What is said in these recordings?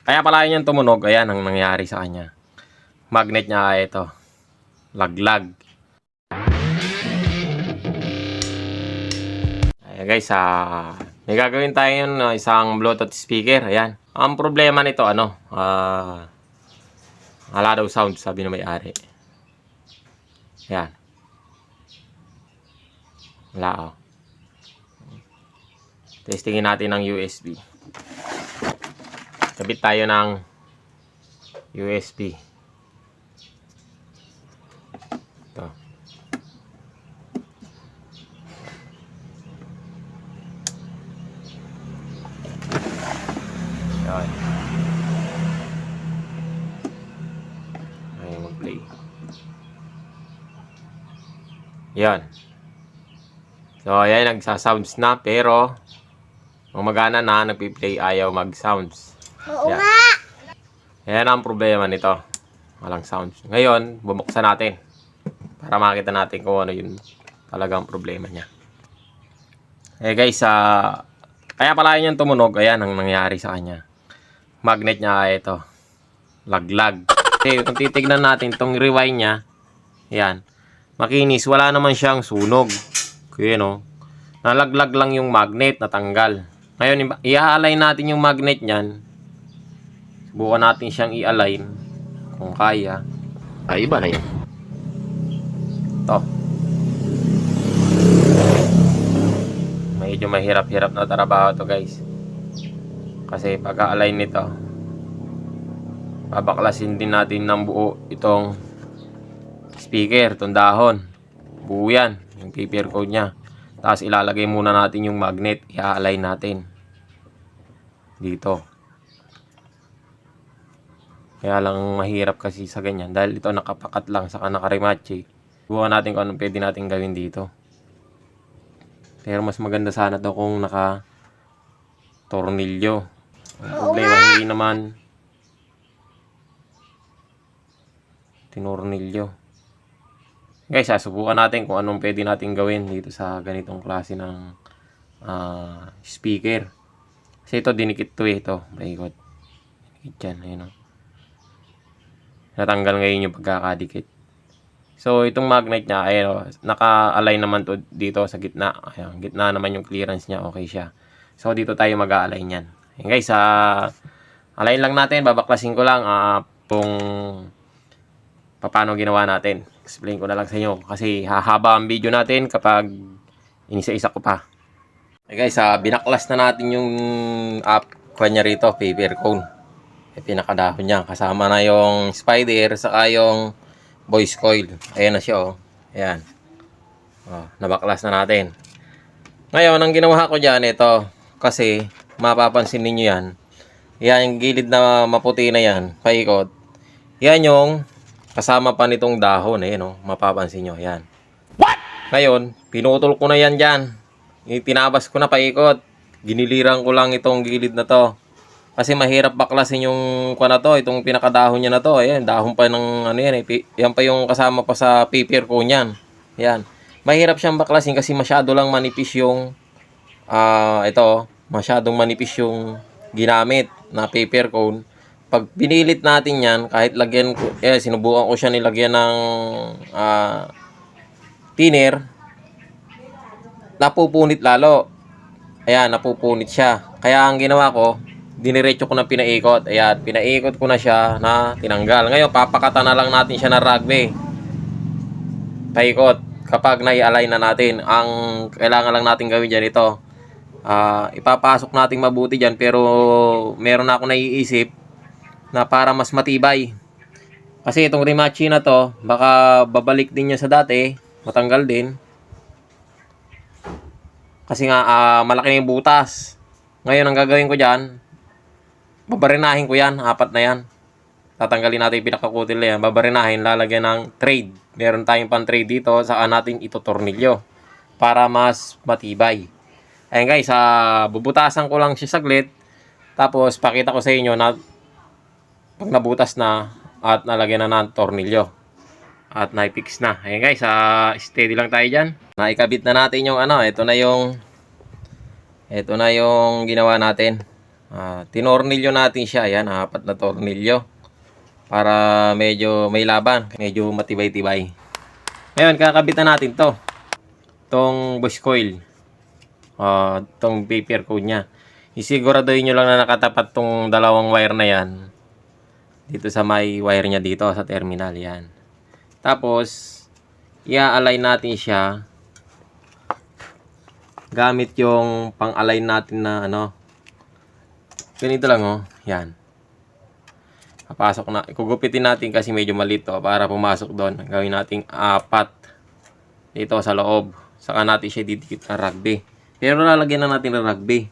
Kaya pala yun yung tumunog. Ayan ang nangyari sa kanya. Magnet niya ay ito. Laglag. Ayan guys, may gagawin tayo yun, isang Bluetooth speaker. Ayan. Ang problema nito, wala daw sound, sabi na may-ari. Ayan. Wala, oh. Testingin natin ng USB. Kabit tayo ng USB. Ito. Ayan. Ayaw mag-play. Ayan. So, ayan, nagsasounds na, pero magana na, nagpi-play, ayaw mag-sounds. Oo Ayan. nga! Ayan ang problema nito. Walang sounds. Ngayon, bubuksan natin para makita natin kung ano yung talagang problema niya. Eh guys, kaya pala yun yung tumunog. Ayan ang nangyari sa kanya. Magnet niya ay ito. Laglag. Kasi kung titignan natin itong rewind niya, ayan, makinis. Wala naman siyang sunog. Kaya no, nalaglag lang yung magnet, natanggal. Ngayon, i-align natin yung magnet niyan. Subukan natin siyang i-align kung kaya. Ay, iba na yun. Ito. Medyo mahirap-hirap na trabaho to guys. Kasi pag-align nito, babaklasin din natin ng buo itong speaker, itong dahon. Buo yan, yung paper code nya. Tapos ilalagay muna natin yung magnet, i-align natin dito. Kaya lang mahirap kasi sa ganyan dahil ito nakapakat lang saka nakarimachi. Subukan natin kung anong pwede natin gawin dito. Pero mas maganda sana to kung naka tornilyo. Ang problema hindi naman tinornilyo. Guys, subukan natin kung anong pwede natin gawin dito sa ganitong klase ng speaker. Kasi ito dinikit to ito. Paikot. Dinikit yan. Ayun o. Natanggal ngayon yung pagkakadikit. So, itong magnet niya, ayun, naka-align naman to dito sa gitna. Ayun, gitna naman yung clearance niya. Okay siya. So, dito tayo mag-align yan. Ayun guys, align lang natin. Babaklasin ko lang kung paano ginawa natin. Explain ko na lang sa inyo. Kasi hahaba ang video natin kapag inisa-isa ko pa. Ayun guys, binaklas na natin yung kanya rito, paper cone. Pinakadahon niya. Kasama na yung spider saka yung voice coil. Ayan na siya, oh. Ayan. Oh, nabaklas na natin. Ngayon, ang ginawa ko dyan, ito. Kasi, mapapansin ninyo yan. Yan, yung gilid na maputi na yan. Paikot. Yan yung kasama pa nitong dahon. Ayan, oh. Mapapansin nyo. Yan. What? Ngayon, pinutol ko na yan dyan. Tinabas ko na paikot. Giniliran ko lang itong gilid na to. Kasi mahirap baklasin yung na to, itong pinakadahon niya na to. Ayan, dahon pa ng ano yan. Yan pa yung kasama pa sa paper cone niyan. Yan. Mahirap siyang baklasin kasi masyado lang manipis yung masyadong manipis yung ginamit na paper cone. Pag binilit natin yan, kahit lagyan ko, sinubukan ko siya nilagyan ng thinner, napupunit lalo. Ayan, napupunit siya. Kaya ang ginawa ko, diniretso ko na pinaikot. Ayan, pinaikot ko na siya na tinanggal. Ngayon, papakata na lang natin siya na rugby. Paikot. Kapag nai-align na natin, ang kailangan lang natin gawin dyan ito. Ipapasok natin mabuti dyan, pero meron na ako naiisip na para mas matibay. Kasi itong Rimachi na to, baka babalik din niya sa dati, matanggal din. Kasi nga, malaki na yung butas. Ngayon, ang gagawin ko dyan, babarinahin ko yan, 4 na yan. Tatanggalin natin yung pinakakutil na yan. Babarinahin, lalagyan ng trade. Meron tayong pan trade dito, saan natin itutornilyo para mas matibay. Ayan guys, bubutasan ko lang siya saglit. Tapos, pakita ko sa inyo na pag nabutas na at nalagyan na ng tornilyo. At na-fix na. Ayan guys, steady lang tayo dyan. Naikabit na natin yung ito na yung ginawa natin. Tinornilyo natin siya. Ayan, 4 na tornilyo. Para medyo may laban. Medyo matibay-tibay. Ngayon, kakabitan natin to. Itong bush coil. Itong paper cone niya. Isiguraduhin nyo lang na nakatapat tong dalawang wire na yan. Dito sa may wire niya dito sa terminal. Yan. Tapos, i-align natin siya gamit yung pang-align natin na ganito lang yan. Papasok na, ikugupitin natin kasi medyo maliit to para pumasok doon. Gawin nating 4 dito sa loob. Saka natin siya didikit na rugby. Pero lalagyan na natin ng rugby.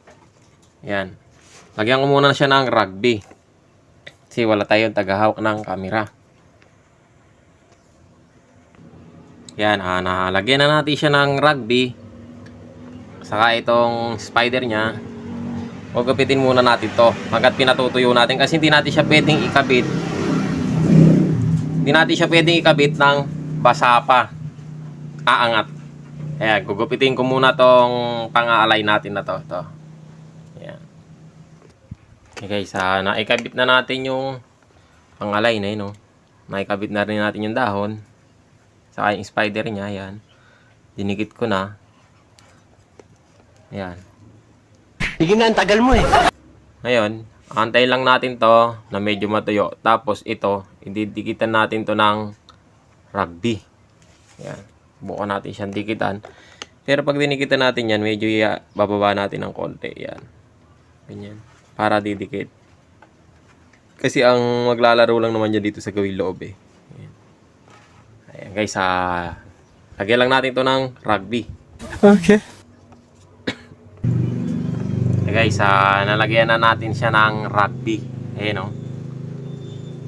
Yan. Lagyan ko muna siya ng rugby. Kasi wala tayong tagahawak ng camera. Yan, nalagyan na natin siya ng rugby. Saka itong spider niya. Gugupitin muna natin to. Hanggat pinatutuyo natin. Kasi hindi natin siya pwedeng ikabit. Hindi natin siya pwedeng ikabit ng basa pa. Aangat. Ayan, gugupitin ko muna tong pang-aalay natin na to. Ito. Ayan. Okay guys, naikabit na natin yung pang-alay na yun. Naikabit na rin natin yung dahon. Saka yung spider niya, ayan. Dinikit ko na. Ayan. Sige nga, ang tagal mo eh. Ngayon, antayin lang natin to na medyo matuyo. Tapos ito, ididikitan natin to ng rugby. Ayan. Buka natin siyang dikitan. Pero pag dinikitan natin yan, medyo bababa natin ng konti. Ayan. Ganyan. Para didikit. Kasi ang maglalaro lang naman niya dito sa gawing loob eh. Ayan guys, lagyan lang natin to ng rugby. Okay. Ayan guys, nalagyan na natin siya ng rugby. Ayan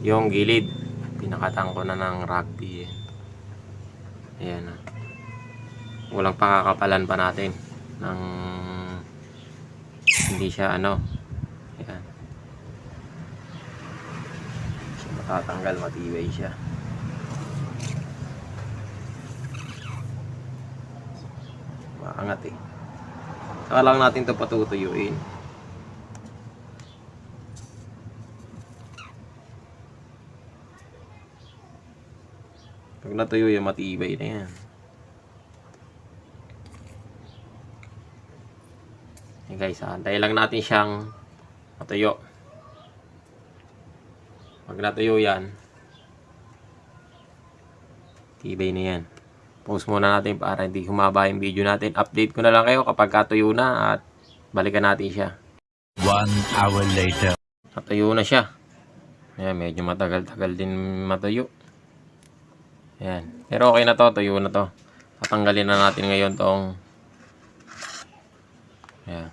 yung gilid. Pinakatang ko na ng rugby. Ayan walang pakakapalan pa natin ng hindi siya ayan. So, matatanggal, matibay siya. Maangat eh. Saka lang natin ito patutuyuin. Pag natuyo yan, matibay na yan. Okay guys, antayin lang natin siyang matuyo. Pag natuyo yan, tibay na yan. Pause muna natin para hindi humaba yung video natin. Update ko na lang kayo kapag katuyo na at balikan natin siya. 1 hour later. Natuyo na siya. Ayan, medyo matagal-tagal din matuyo. Ayan. Pero okay na to, tuyo na to. Tatanggalin na natin ngayon tong ayan.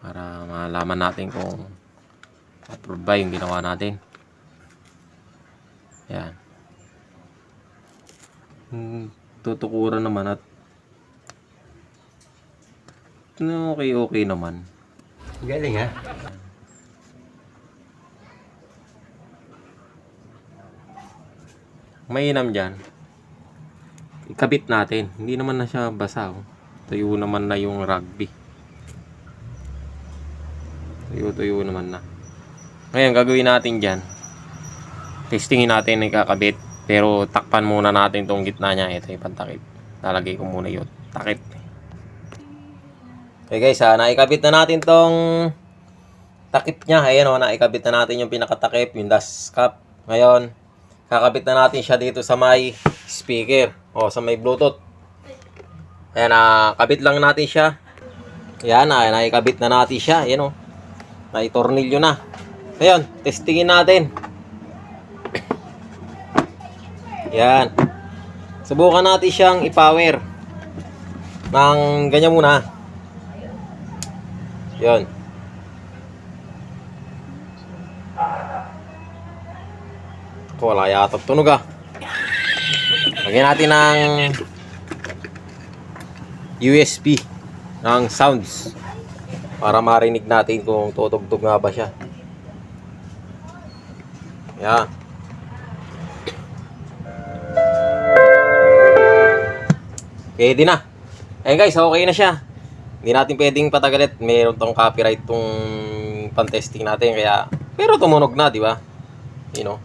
Para malaman natin kung approve ba yung ginawa natin. Ayan. Tutukuran naman at okay naman. Galing ha? Mainam dyan. Ikabit natin. Hindi naman na siya basa. Tuyo naman na yung rugby. Tuyo naman na. Ngayon, gagawin natin dyan. Testingin natin na ikakabit. Pero takpan muna natin tong gitna niya. Ito yung pantakip. Lalagay ko muna yung takip. Okay guys, naikabit na natin tong takip niya. Ayan naikabit na natin yung pinakatakip, yung dust cap. Ngayon, kakabit na natin siya dito sa may speaker. Sa may Bluetooth. Ayan, kabit lang natin siya. Ayan, naikabit na natin siya. Ayan naitornilyo na. Ngayon, testingin natin. Ayan. Subukan natin siyang i-power. Nang ganyan muna. Ayan. Wala yata tunog Lagyan natin ng USB ng sounds para marinig natin kung tutugtog nga ba siya. Yan. Pwede na. Ayun guys, okay na siya. Hindi natin pwedeng patagalit. Meron tong copyright tong pan-testing natin. Kaya, pero tumunog na, di ba? You know.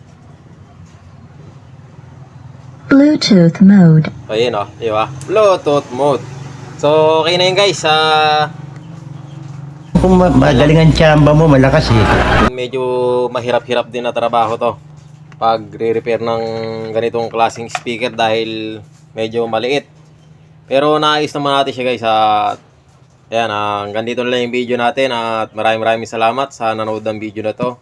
Bluetooth mode. Ayun o, di ba? Bluetooth mode. So, okay na yun guys. Kung magaling ang tsamba mo, malakas eh. Medyo mahirap-hirap din na trabaho to. Pag re-repair ng ganitong klaseng speaker dahil medyo maliit. Pero naayos naman natin siya guys. Ayan, hanggang dito na lang yung video natin. At maraming salamat sa nanood ng video na to.